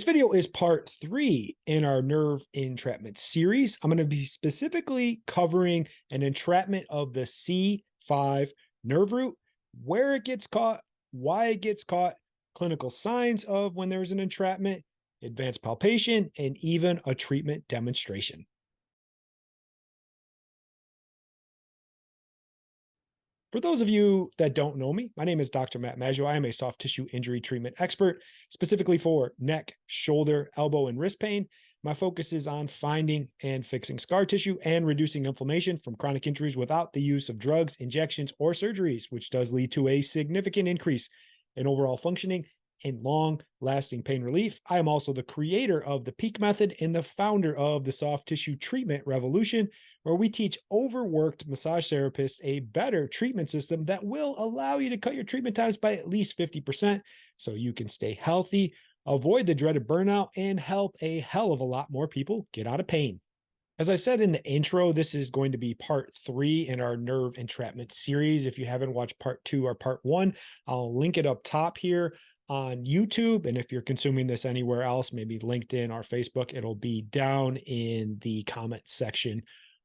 video is part 3 in our nerve entrapment series. I'm going to be specifically covering an entrapment of the C5 nerve root, where it gets caught, why it gets caught, clinical signs of when there's an entrapment, advanced palpation, and even a treatment demonstration. For those of you that don't know me, my name is Dr. Matt Maggio. I am a soft tissue injury treatment expert, specifically for neck, shoulder, elbow, and wrist pain. My focus is on finding and fixing scar tissue and reducing inflammation from chronic injuries without the use of drugs, injections, or surgeries, which does lead to a significant increase in overall functioning and long-lasting pain relief. I am also the creator of the Peak Method and the founder of the Soft Tissue Treatment Revolution, where we teach overworked massage therapists a better treatment system that will allow you to cut your treatment times by at least 50% so you can stay healthy, avoid the dreaded burnout, and help a hell of a lot more people get out of pain. As I said in the intro, this is going to be part 3 in our nerve entrapment series. If you haven't watched part 2 or part 1, I'll link it up top here on YouTube. And if you're consuming this anywhere else, maybe LinkedIn or Facebook, it'll be down in the comment section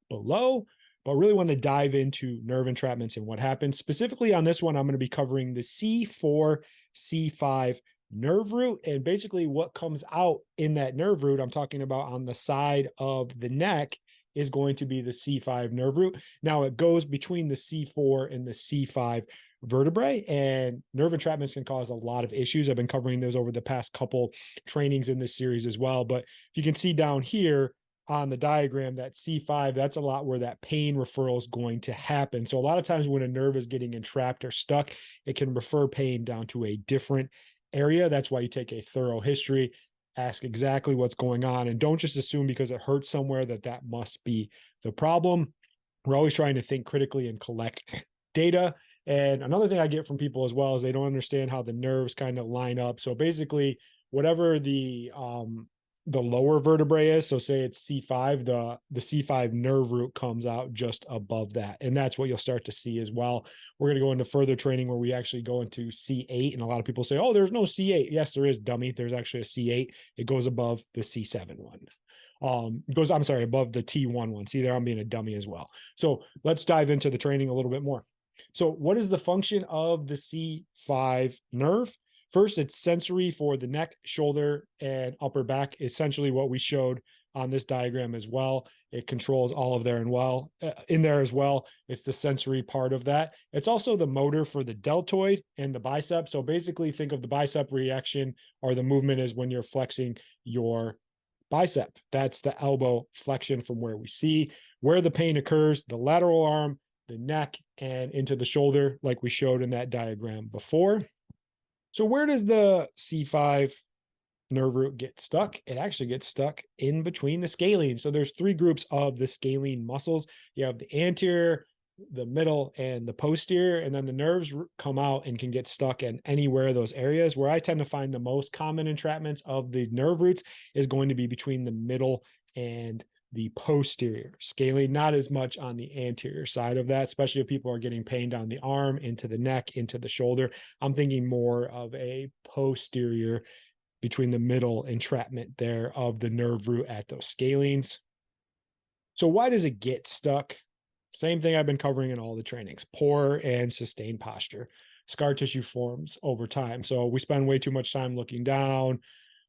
below. But I really want to dive into nerve entrapments and what happens. Specifically on this one, I'm going to be covering the C4-C5 nerve root and basically what comes out in that nerve root. I'm talking about on the side of the neck is going to be the C5 nerve root. Now it goes between the C4 and the C5 vertebrae, and nerve entrapments can cause a lot of issues. I've been covering those over the past couple trainings in this series as well. But if you can see down here on the diagram, that C5, that's a lot where that pain referral is going to happen. So a lot of times when a nerve is getting entrapped or stuck, it can refer pain down to a different area. That's why you take a thorough history, ask exactly what's going on, and don't just assume because it hurts somewhere that that must be the problem. We're always trying to think critically and collect data. And another thing I get from people as well is they don't understand how the nerves kind of line up. So basically, whatever the lower vertebrae is, so say it's C5, the C5 nerve root comes out just above that. And that's what you'll start to see as well. We're going to go into further training where we actually go into C8. And a lot of people say, oh, there's no C8. Yes, there is, dummy. There's actually a C8. It goes above the C7 one. I'm sorry, above the T1 one. See there, I'm being a dummy as well. So let's dive into the training a little bit more. So what is the function of the C5 nerve? First, it's sensory for the neck, shoulder, and upper back, essentially what we showed on this diagram as well. It controls all of there and in there as well. It's the sensory part of that. It's also the motor for the deltoid and the bicep. So basically think of the bicep reaction or the movement as when you're flexing your bicep. That's the elbow flexion from where we see. Where the pain occurs, the lateral arm, the neck, and into the shoulder, like we showed in that diagram before. So where does the C5 nerve root get stuck? It actually gets stuck in between the scalene. So there's 3 groups of the scalene muscles. You have the anterior, the middle, and the posterior, and then the nerves come out and can get stuck in anywhere of those areas. Where I tend to find the most common entrapments of the nerve roots is going to be between the middle and the posterior scalene, not as much on the anterior side of that, especially if people are getting pain down the arm, into the neck, into the shoulder. I'm thinking more of a posterior between the middle entrapment there of the nerve root at those scalenes. So why does it get stuck? Same thing I've been covering in all the trainings: poor and sustained posture. Scar tissue forms over time. So we spend way too much time looking down,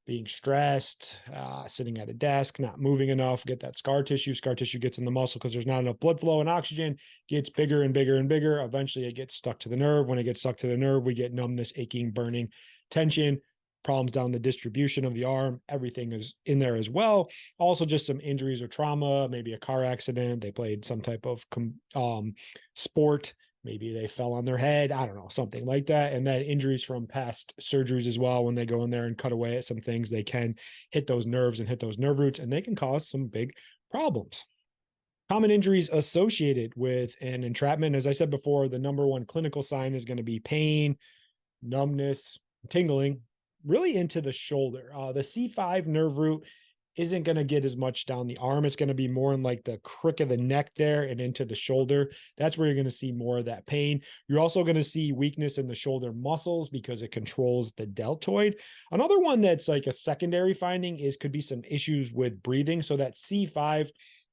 being stressed, sitting at a desk, not moving enough, get that scar tissue. Scar tissue gets in the muscle because there's not enough blood flow and oxygen, gets bigger and bigger and bigger. Eventually it gets stuck to the nerve. When it gets stuck to the nerve, we get numbness, aching, burning, tension, problems down the distribution of the arm. Everything is in there as well. Also just some injuries or trauma, maybe a car accident. They played some type of sport. Maybe they fell on their head. I don't know, something like that. And then injuries from past surgeries as well. When they go in there and cut away at some things, they can hit those nerves and hit those nerve roots, and they can cause some big problems. Common injuries associated with an entrapment. As I said before, the number one clinical sign is going to be pain, numbness, tingling, really into the shoulder. The C5 nerve root isn't going to get as much down the arm. It's going to be more in like the crook of the neck there and into the shoulder. That's where you're going to see more of that pain. You're also going to see weakness in the shoulder muscles because it controls the deltoid. Another one that's like a secondary finding could be some issues with breathing. So that C5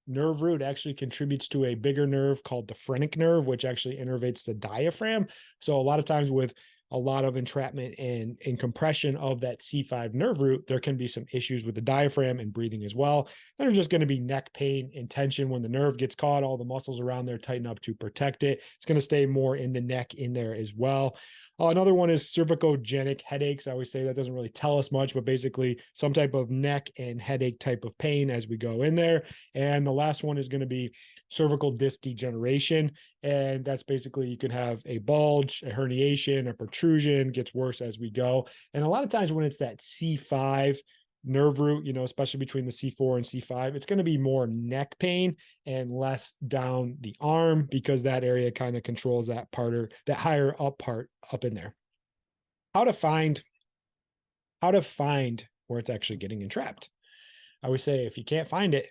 nerve root actually contributes to a bigger nerve called the phrenic nerve, which actually innervates the diaphragm. So a lot of times with a lot of entrapment and compression of that C5 nerve root, there can be some issues with the diaphragm and breathing as well. Then there's just going to be neck pain and tension when the nerve gets caught. All the muscles around there tighten up to protect it. It's going to stay more in the neck in there as well. Another one is cervicogenic headaches. I always say that doesn't really tell us much, but basically some type of neck and headache type of pain as we go in there. And the last one is going to be cervical disc degeneration. And that's basically you can have a bulge, a herniation, a protrusion, gets worse as we go. And a lot of times when it's that C5 nerve root, especially between the C4 and C5, it's going to be more neck pain and less down the arm because that area kind of controls that part or that higher up part up in there. How to find where it's actually getting entrapped. I always say if you can't find it,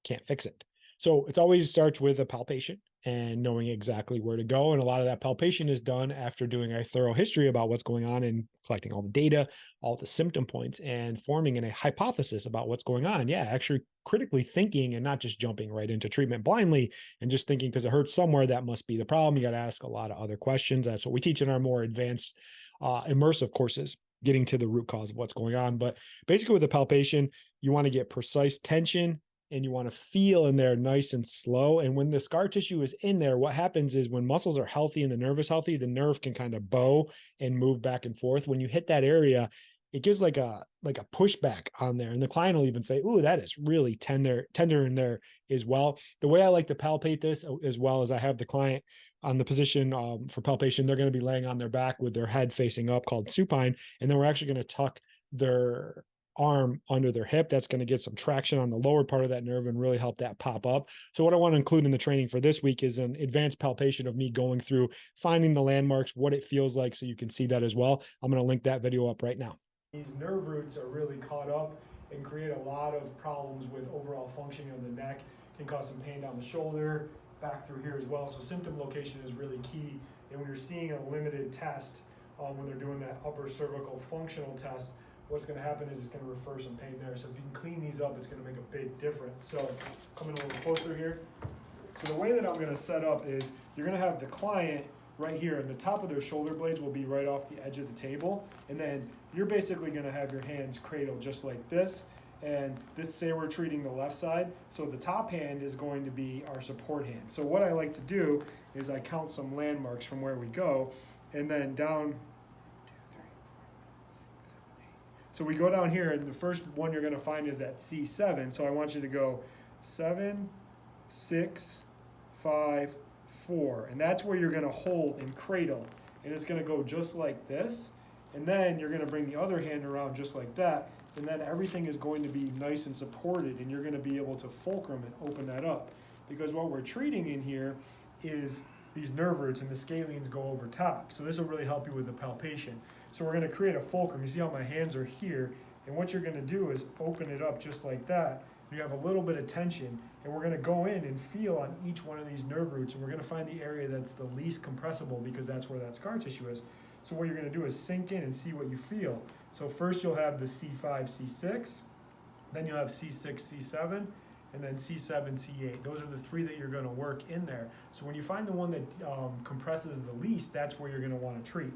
can't fix it. So it's always starts with a palpation and knowing exactly where to go. And a lot of that palpation is done after doing a thorough history about what's going on and collecting all the data, all the symptom points, and forming a hypothesis about what's going on. Yeah, actually critically thinking and not just jumping right into treatment blindly and just thinking because it hurts somewhere, that must be the problem. You got to ask a lot of other questions. That's what we teach in our more advanced immersive courses, getting to the root cause of what's going on. But basically with the palpation, you want to get precise tension, and you want to feel in there nice and slow. And when the scar tissue is in there, what happens is when muscles are healthy and the nerve is healthy, the nerve can kind of bow and move back and forth. When you hit that area, it gives like a pushback on there. And the client will even say, "Ooh, that is really tender in there as well." The way I like to palpate this as well as I have the client on the position for palpation, they're going to be laying on their back with their head facing up called supine. And then we're actually going to tuck their arm under their hip. That's going to get some traction on the lower part of that nerve and really help that pop up. So what I want to include in the training for this week is an advanced palpation of me going through, finding the landmarks, what it feels like, so you can see that as well. I'm going to link that video up right now. These nerve roots are really caught up and create a lot of problems with overall functioning of the neck. Can cause some pain down the shoulder, back through here as well. So symptom location is really key. And when you're seeing a limited test, when they're doing that upper cervical functional test, what's going to happen is it's going to refer some pain there. So if you can clean these up, it's going to make a big difference. So coming a little closer here. So the way that I'm going to set up is you're going to have the client right here, and the top of their shoulder blades will be right off the edge of the table. And then you're basically going to have your hands cradled just like this. And this, say we're treating the left side. So the top hand is going to be our support hand. So what I like to do is I count some landmarks from where we go, and then down. So we go down here, and the first one you're going to find is that C7. So I want you to go 7, 6, 5, 4. And that's where you're going to hold and cradle. And it's going to go just like this. And then you're going to bring the other hand around just like that. And then everything is going to be nice and supported. And you're going to be able to fulcrum and open that up. Because what we're treating in here is these nerve roots, and the scalenes go over top. So this will really help you with the palpation. So we're going to create a fulcrum. You see how my hands are here, and what you're going to do is open it up just like that. You have a little bit of tension, and we're going to go in and feel on each one of these nerve roots, and we're going to find the area that's the least compressible because that's where that scar tissue is. So what you're going to do is sink in and see what you feel. So first you'll have the C5, C6, then you'll have C6, C7, and then C7, C8. Those are the three that you're going to work in there. So when you find the one that compresses the least, that's where you're going to want to treat.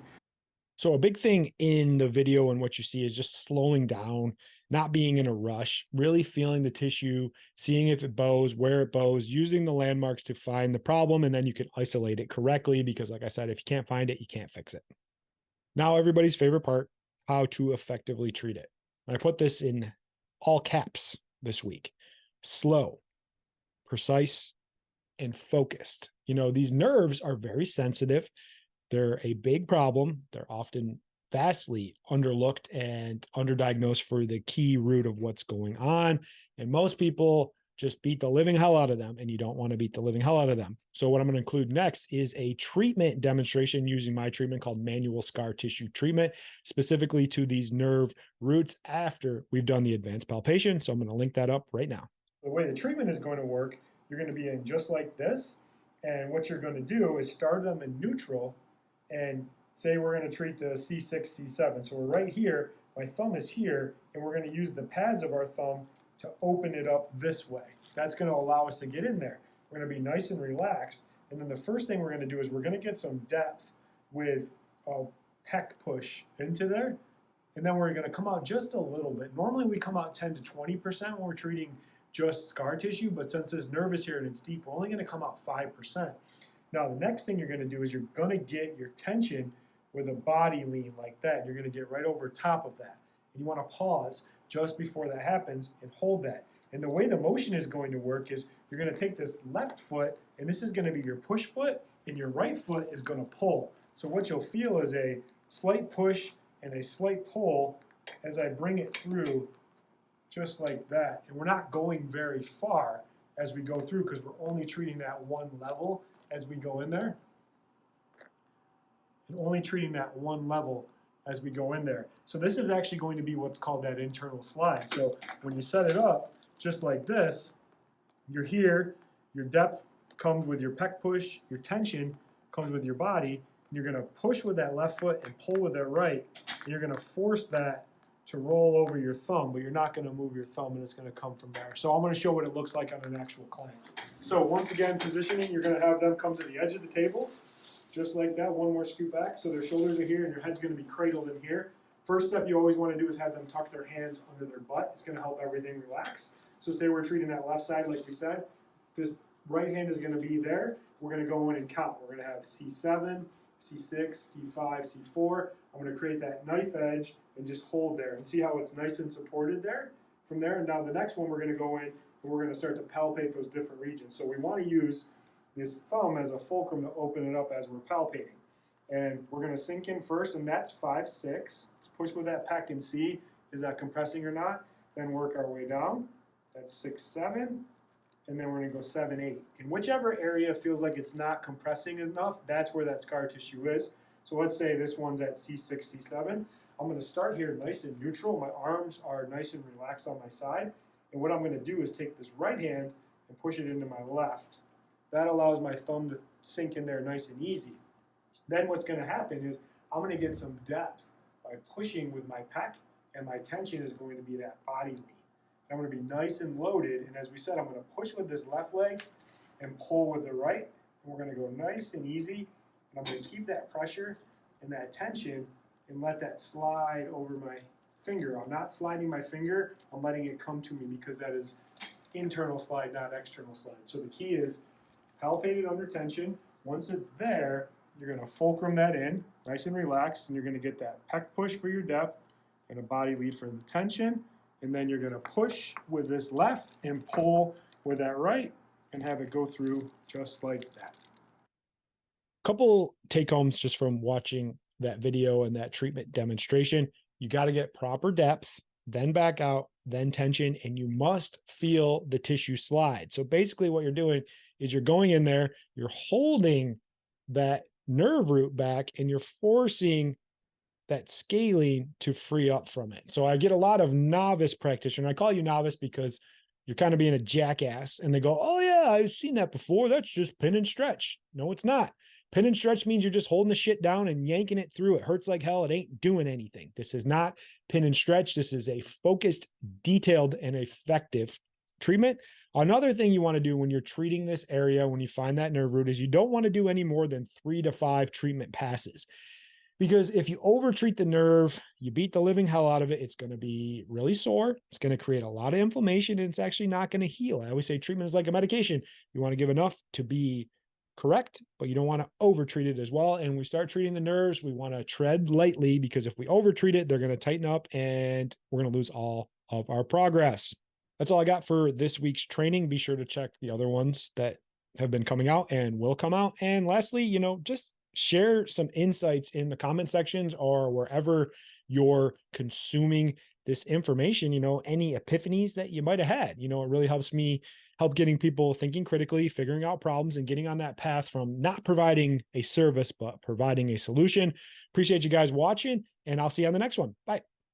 So a big thing in the video and what you see is just slowing down, not being in a rush, really feeling the tissue, seeing if it bows, where it bows, using the landmarks to find the problem, and then you can isolate it correctly because, like I said, if you can't find it, you can't fix it. Now, everybody's favorite part, how to effectively treat it. And I put this in all caps this week. Slow, precise, and focused. These nerves are very sensitive. They're a big problem. They're often vastly underlooked and underdiagnosed for the key root of what's going on. And most people just beat the living hell out of them, and you don't want to beat the living hell out of them. So what I'm going to include next is a treatment demonstration using my treatment called manual scar tissue treatment, specifically to these nerve roots after we've done the advanced palpation. So I'm going to link that up right now. The way the treatment is going to work, you're going to be in just like this. And what you're going to do is start them in neutral and say we're going to treat the C6, C7. So we're right here, my thumb is here, and we're going to use the pads of our thumb to open it up this way. That's going to allow us to get in there. We're going to be nice and relaxed. And then the first thing we're going to do is we're going to get some depth with a pec push into there. And then we're going to come out just a little bit. Normally we come out 10 to 20% when we're treating just scar tissue, but since this nerve is here and it's deep, we're only going to come out 5%. Now the next thing you're going to do is you're going to get your tension with a body lean like that. You're going to get right over top of that. And you want to pause just before that happens and hold that. And the way the motion is going to work is you're going to take this left foot, and this is going to be your push foot, and your right foot is going to pull. So what you'll feel is a slight push and a slight pull as I bring it through just like that. And we're not going very far as we go through because we're only treating that one level as we go in there. And only treating that one level as we go in there. So this is actually going to be what's called that internal slide. So when you set it up just like this, you're here, your depth comes with your pec push, your tension comes with your body, and you're going to push with that left foot and pull with that right, and you're going to force that to roll over your thumb, but you're not going to move your thumb, and it's going to come from there. So I'm going to show what it looks like on an actual client. So once again, positioning, you're going to have them come to the edge of the table, just like that. One more scoot back. So their shoulders are here and your head's going to be cradled in here. First step you always want to do is have them tuck their hands under their butt. It's going to help everything relax. So say we're treating that left side like we said. This right hand is going to be there. We're going to go in and count. We're going to have C7, C6, C5, C4. I'm going to create that knife edge and just hold there and see how it's nice and supported there. From there, and now the next one we're going to go in and we're going to start to palpate those different regions. So we want to use this thumb as a fulcrum to open it up as we're palpating. And we're going to sink in first, and that's 5, 6. Let's push with that pec and see, is that compressing or not? Then work our way down. That's 6, 7. And then we're going to go 7, 8. In whichever area feels like it's not compressing enough, that's where that scar tissue is. So let's say this one's at C6, C7. I'm going to start here nice and neutral. My arms are nice and relaxed on my side. And what I'm going to do is take this right hand and push it into my left. That allows my thumb to sink in there nice and easy. Then what's going to happen is I'm going to get some depth by pushing with my pec, and my tension is going to be that body lean. I'm going to be nice and loaded, and as we said, I'm going to push with this left leg and pull with the right. And we're going to go nice and easy, and I'm going to keep that pressure and that tension and let that slide over my finger. I'm not sliding my finger, I'm letting it come to me because that is internal slide, not external slide. So the key is palpate it under tension. Once it's there, you're going to fulcrum that in, nice and relaxed, and you're going to get that pec push for your depth and a body lead for the tension. And then you're going to push with this left and pull with that right and have it go through just like that. Couple take homes just from watching that video and that treatment demonstration. You got to get proper depth, then back out, then tension, and you must feel the tissue slide. So basically what you're doing is you're going in there, you're holding that nerve root back, and you're forcing that scaling to free up from it. So I get a lot of novice practitioners. I call you novice because you're kind of being a jackass, and they go, oh yeah, I've seen that before. That's just pin and stretch. No, it's not. Pin and stretch means you're just holding the shit down and yanking it through. It hurts like hell. It ain't doing anything. This is not pin and stretch. This is a focused, detailed, and effective treatment. Another thing you want to do when you're treating this area, when you find that nerve root, is you don't want to do any more than 3 to 5 treatment passes. Because if you over-treat the nerve, you beat the living hell out of it, it's going to be really sore. It's going to create a lot of inflammation, and it's actually not going to heal. I always say treatment is like a medication. You want to give enough to be correct, but you don't want to over-treat it as well. And we start treating the nerves, we want to tread lightly, because if we over-treat it, they're going to tighten up and we're going to lose all of our progress. That's all I got for this week's training. Be sure to check the other ones that have been coming out and will come out. And lastly, just share some insights in the comment sections or wherever you're consuming this information, any epiphanies that you might have had. It really helps me help getting people thinking critically, figuring out problems, and getting on that path from not providing a service, but providing a solution. Appreciate you guys watching, and I'll see you on the next one. Bye.